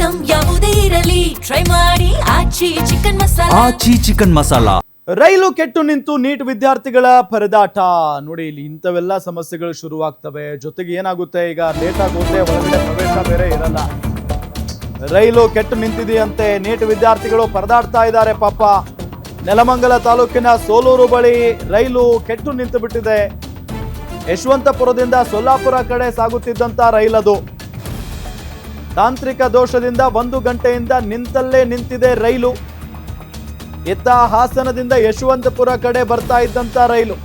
Item ಯಾವುದೇ ಇರಲಿ try ಮಾಡಿ ಆಚಿ ಚಿಕನ್ ಮಸಾಲಾ. ರೈಲು ಕೆಟ್ಟು ನಿಂತು ನೀಟ್ ವಿದ್ಯಾರ್ಥಿಗಳ ಪರದಾಟ ನೋಡಿ. ಇಲ್ಲಿ ಇಂಥವೆಲ್ಲ ಸಮಸ್ಯೆಗಳು ಶುರುವಾಗ್ತವೆ. ಜೊತೆಗೆ ಏನಾಗುತ್ತೆ, ಈಗ ಲೇಟ್ ಆಗಿ ಹೋದ್ರೆ ಒಳಗಡೆ ಪ್ರವೇಶ ಬೇರೆ ಇರಲ್ಲ. ರೈಲು ಕೆಟ್ಟು ನಿಂತಿದೆಯಂತೆ, ನೀಟ್ ವಿದ್ಯಾರ್ಥಿಗಳು ಪರದಾಡ್ತಾ ಇದ್ದಾರೆ ಪಾಪ. ನೆಲಮಂಗಲ ತಾಲೂಕಿನ ಸೋಲೂರು ಬಳಿ ರೈಲು ಕೆಟ್ಟು ನಿಂತು ಬಿಟ್ಟಿದೆ. ಯಶವಂತಪುರದಿಂದ ಸೊಲ್ಲಾಪುರ ಕಡೆ ಸಾಗುತ್ತಿದ್ದಂತ ರೈಲದು ತಾಂತ್ರಿಕ ದೋಷದಿಂದ 1 ಗಂಟೆಯಿಂದ ನಿಂತಲ್ಲೇ ನಿಂತಿದೆ ರೈಲು. ಇತ್ತ ಹಾಸನದಿಂದ ಯಶವಂತಪುರ ಕಡೆ ಬರ್ತಾ ಇದ್ದಂತ ರೈಲು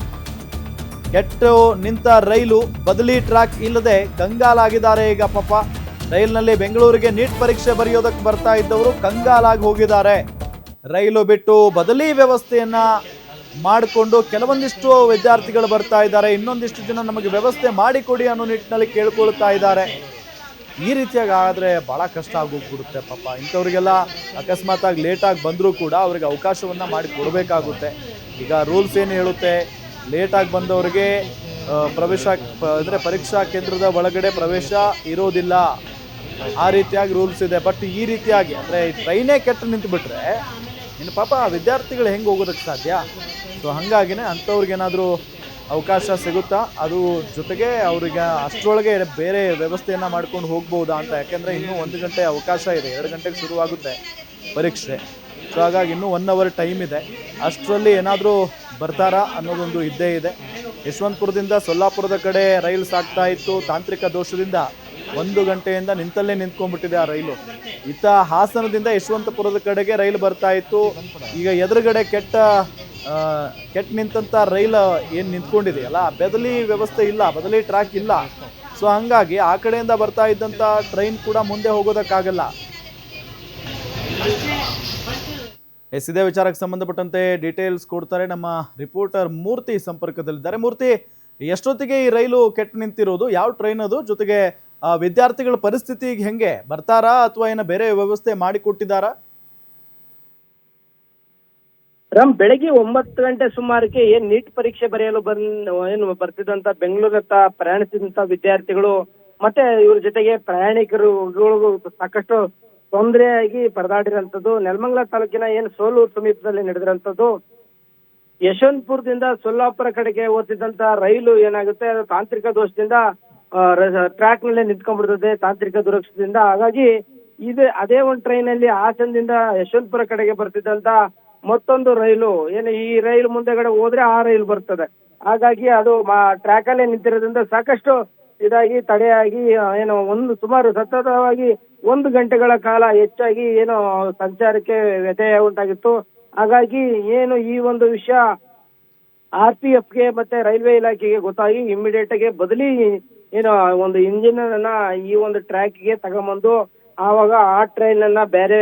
ಕೆಟ್ಟು ನಿಂತ ರೈಲು ಬದಲಿ ಟ್ರ್ಯಾಕ್ ಇಲ್ಲದೆ ಕಂಗಾಲಾಗಿದ್ದಾರೆ ಈಗ ಪಾಪ. ರೈಲಿನಲ್ಲಿ ಬೆಂಗಳೂರಿಗೆ ನೀಟ್ ಪರೀಕ್ಷೆ ಬರೆಯೋದಕ್ಕೆ ಬರ್ತಾ ಇದ್ದವರು ಕಂಗಾಲಾಗಿ ಹೋಗಿದ್ದಾರೆ. ರೈಲು ಬಿಟ್ಟು ಬದಲಿ ವ್ಯವಸ್ಥೆಯನ್ನ ಮಾಡಿಕೊಂಡು ಕೆಲವೊಂದಿಷ್ಟು ವಿದ್ಯಾರ್ಥಿಗಳು ಬರ್ತಾ ಇದ್ದಾರೆ. ಇನ್ನೊಂದಿಷ್ಟು ಜನ ನಮಗೆ ವ್ಯವಸ್ಥೆ ಮಾಡಿಕೊಡಿ ಅನ್ನೋ ನಿಟ್ಟಿನಲ್ಲಿ ಕೇಳ್ಕೊಳ್ತಾ ಇದ್ದಾರೆ. ಈ ರೀತಿಯಾಗಿ ಆದರೆ ಭಾಳ ಕಷ್ಟ ಆಗೋಗ್ಬಿಡುತ್ತೆ ಪಾಪ. ಇಂಥವ್ರಿಗೆಲ್ಲ ಅಕಸ್ಮಾತ್ ಆಗಿ ಲೇಟಾಗಿ ಬಂದರೂ ಕೂಡ ಅವ್ರಿಗೆ ಅವಕಾಶವನ್ನು ಮಾಡಿ ಕೊಡಬೇಕಾಗುತ್ತೆ. ಈಗ ರೂಲ್ಸ್ ಏನು ಹೇಳುತ್ತೆ, ಲೇಟಾಗಿ ಬಂದವರಿಗೆ ಪ್ರವೇಶ ಅಂದರೆ ಪರೀಕ್ಷಾ ಕೇಂದ್ರದ ಒಳಗಡೆ ಪ್ರವೇಶ ಇರೋದಿಲ್ಲ, ಆ ರೀತಿಯಾಗಿ ರೂಲ್ಸ್ ಇದೆ. ಬಟ್ ಈ ರೀತಿಯಾಗಿ ಅಂದರೆ ಟ್ರೈನೇ ಕೆಟ್ಟು ನಿಂತು ಬಿಟ್ಟರೆ ಇನ್ನು ಪಾಪ ವಿದ್ಯಾರ್ಥಿಗಳು ಹೆಂಗೆ ಹೋಗೋದಕ್ಕೆ ಸಾಧ್ಯ? ಸೊ ಹಾಗಾಗಿನೇ ಅಂಥವ್ರಿಗೇನಾದರೂ ಅವಕಾಶ ಸಿಗುತ್ತಾ, ಅದು ಜೊತೆಗೆ ಅವ್ರಿಗೆ ಅಷ್ಟರೊಳಗೆ ಬೇರೆ ವ್ಯವಸ್ಥೆಯನ್ನು ಮಾಡ್ಕೊಂಡು ಹೋಗ್ಬೋದಾ ಅಂತ. ಯಾಕೆಂದರೆ ಇನ್ನೂ 1 ಗಂಟೆ ಅವಕಾಶ ಇದೆ, 2 ಗಂಟೆಗೆ ಶುರುವಾಗುತ್ತೆ ಪರೀಕ್ಷೆ. ಸೊ ಹಾಗಾಗಿ ಇನ್ನೂ 1 ಅವರ್ ಟೈಮ್ ಇದೆ. ಅಷ್ಟರಲ್ಲಿ ಏನಾದರೂ ಬರ್ತಾರಾ ಅನ್ನೋದೊಂದು ಇದ್ದೇ ಇದೆ. ಯಶವಂತಪುರದಿಂದ ಸೊಲ್ಲಾಪುರದ ಕಡೆ ರೈಲು ಸಾಗ್ತಾ ಇತ್ತು. ತಾಂತ್ರಿಕ ದೋಷದಿಂದ 1 ಗಂಟೆಯಿಂದ ನಿಂತಲ್ಲೇ ನಿಂತ್ಕೊಂಡ್ಬಿಟ್ಟಿದೆ ಆ ರೈಲು. ಇತ್ತ ಹಾಸನದಿಂದ ಯಶವಂತಪುರದ ಕಡೆಗೆ ರೈಲು ಬರ್ತಾ ಇತ್ತು. ಈಗ ಎದುರುಗಡೆ ಕೆಟ್ಟ ನಿಂತಂಥ ರೈಲು ಏನು ನಿಂತ್ಕೊಂಡಿದೆಯಲ್ಲ, ಬದಲಿ ವ್ಯವಸ್ಥೆ ಇಲ್ಲ, ಬದಲಿ ಟ್ರ್ಯಾಕ್ ಇಲ್ಲ. ಸೊ ಹಂಗಾಗಿ ಆ ಕಡೆಯಿಂದ ಬರ್ತಾ ಇದ್ದಂಥ ಟ್ರೈನ್ ಕೂಡ ಮುಂದೆ ಹೋಗೋದಕ್ಕಾಗಲ್ಲ. ಇದೇ ವಿಚಾರಕ್ಕೆ ಸಂಬಂಧಪಟ್ಟಂತೆ ಡೀಟೇಲ್ಸ್ ಕೊಡ್ತಾರೆ ನಮ್ಮ ರಿಪೋರ್ಟರ್ ಮೂರ್ತಿ ಸಂಪರ್ಕದಲ್ಲಿದ್ದಾರೆ. ಮೂರ್ತಿ, ಎಷ್ಟೊತ್ತಿಗೆ ಈ ರೈಲು ಕೆಟ್ಟು ನಿಂತಿರೋದು? ಯಾವ ಟ್ರೈನ್ ಅದು? ಜೊತೆಗೆ ವಿದ್ಯಾರ್ಥಿಗಳ ಪರಿಸ್ಥಿತಿ ಹೆಂಗೆ, ಬರ್ತಾರಾ ಅಥವಾ ಏನೋ ಬೇರೆ ವ್ಯವಸ್ಥೆ ಮಾಡಿಕೊಟ್ಟಿದ್ದಾರಾ? ಬೆಳಗ್ಗೆ 9 ಗಂಟೆ ಸುಮಾರಿಗೆ ಏನ್ ನೀಟ್ ಪರೀಕ್ಷೆ ಬರೆಯಲು ಬರ್ತಿದ್ದಂತ ಬೆಂಗಳೂರತ್ತ ಪ್ರಯಾಣಿಸಿದಂತ ವಿದ್ಯಾರ್ಥಿಗಳು ಮತ್ತೆ ಇವ್ರ ಜೊತೆಗೆ ಪ್ರಯಾಣಿಕರು ಸಾಕಷ್ಟು ತೊಂದರೆಯಾಗಿ ಪರದಾಡಿರಂಥದ್ದು. ನೆಲಮಂಗಲ ತಾಲೂಕಿನ ಸೋಲೂರು ಸಮೀಪದಲ್ಲಿ ನಡೆದಿರಂಥದ್ದು. ಯಶವಂತಪುರದಿಂದ ಸೊಲ್ಲಾಪುರ ಕಡೆಗೆ ಹೋಗ್ತಿದ್ದಂತ ರೈಲು ಏನಾಗುತ್ತೆ, ತಾಂತ್ರಿಕ ದೋಷದಿಂದ ಟ್ರ್ಯಾಕ್ ನಲ್ಲೇ ನಿಂತ್ಕೊಂಡ್ಬಿಡ್ತದೆ, ತಾಂತ್ರಿಕ ದುರಕ್ಷದಿಂದ. ಹಾಗಾಗಿ ಅದೇ ಒಂದು ಟ್ರೈನ್ ಅಲ್ಲಿ ಹಾಸನದಿಂದ ಯಶವಂತಪುರ ಕಡೆಗೆ ಬರ್ತಿದ್ದಂತ ಮತ್ತೊಂದು ರೈಲು ಈ ರೈಲು ಮುಂದೆಗಡೆ ಹೋದ್ರೆ ಆ ರೈಲು ಬರ್ತದೆ. ಹಾಗಾಗಿ ಅದು ಟ್ರ್ಯಾಕ್ ಅಲ್ಲೇ ನಿಂತಿರೋದ್ರಿಂದ ಸಾಕಷ್ಟು ಇದಾಗಿ ತಡೆಯಾಗಿ ಸುಮಾರು ಸತತವಾಗಿ 1 ಗಂಟೆಗಳ ಕಾಲ ಹೆಚ್ಚಾಗಿ ಸಂಚಾರಕ್ಕೆ ವ್ಯತ್ಯಯ ಉಂಟಾಗಿತ್ತು. ಹಾಗಾಗಿ ಈ ಒಂದು ವಿಷಯ RPF ಗೆ ಮತ್ತೆ ರೈಲ್ವೆ ಇಲಾಖೆಗೆ ಗೊತ್ತಾಗಿ ಇಮಿಡಿಯೇಟ್ ಆಗಿ ಬದಲಿ ಒಂದು ಇಂಜಿನ್ ಅನ್ನ ಈ ಒಂದು ಟ್ರ್ಯಾಕ್ ಗೆ ತಗೊಂಬಂದು ಆವಾಗ ಆ ಟ್ರೈನ್ ಅನ್ನ ಬೇರೆ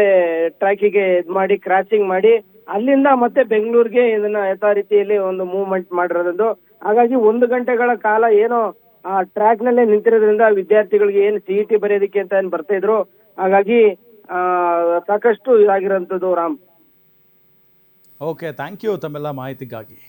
ಟ್ರ್ಯಾಕಿಗೆ ಮಾಡಿ ಕ್ರಾಸಿಂಗ್ ಮಾಡಿ ಅಲ್ಲಿಂದ ಮತ್ತೆ ಬೆಂಗಳೂರಿಗೆ ಇದನ್ನ ಯಥಾ ರೀತಿಯಲ್ಲಿ ಒಂದು ಮೂವ್ಮೆಂಟ್ ಮಾಡಿರೋದು. ಹಾಗಾಗಿ 1 ಗಂಟೆಗಳ ಕಾಲ ಆ ಟ್ರ್ಯಾಕ್ ನಲ್ಲೇ ನಿಂತಿರೋದ್ರಿಂದ ವಿದ್ಯಾರ್ಥಿಗಳಿಗೆ CET ಬರೆಯೋದಕ್ಕೆ ಅಂತ ಬರ್ತಾ ಇದ್ರು. ಹಾಗಾಗಿ ಸಾಕಷ್ಟು ಇದಾಗಿರೋಂಥದ್ದು. ರಾಮ್, ಓಕೆ, ಥ್ಯಾಂಕ್ ಯು ತಮ್ಮೆಲ್ಲ ಮಾಹಿತಿಗಾಗಿ.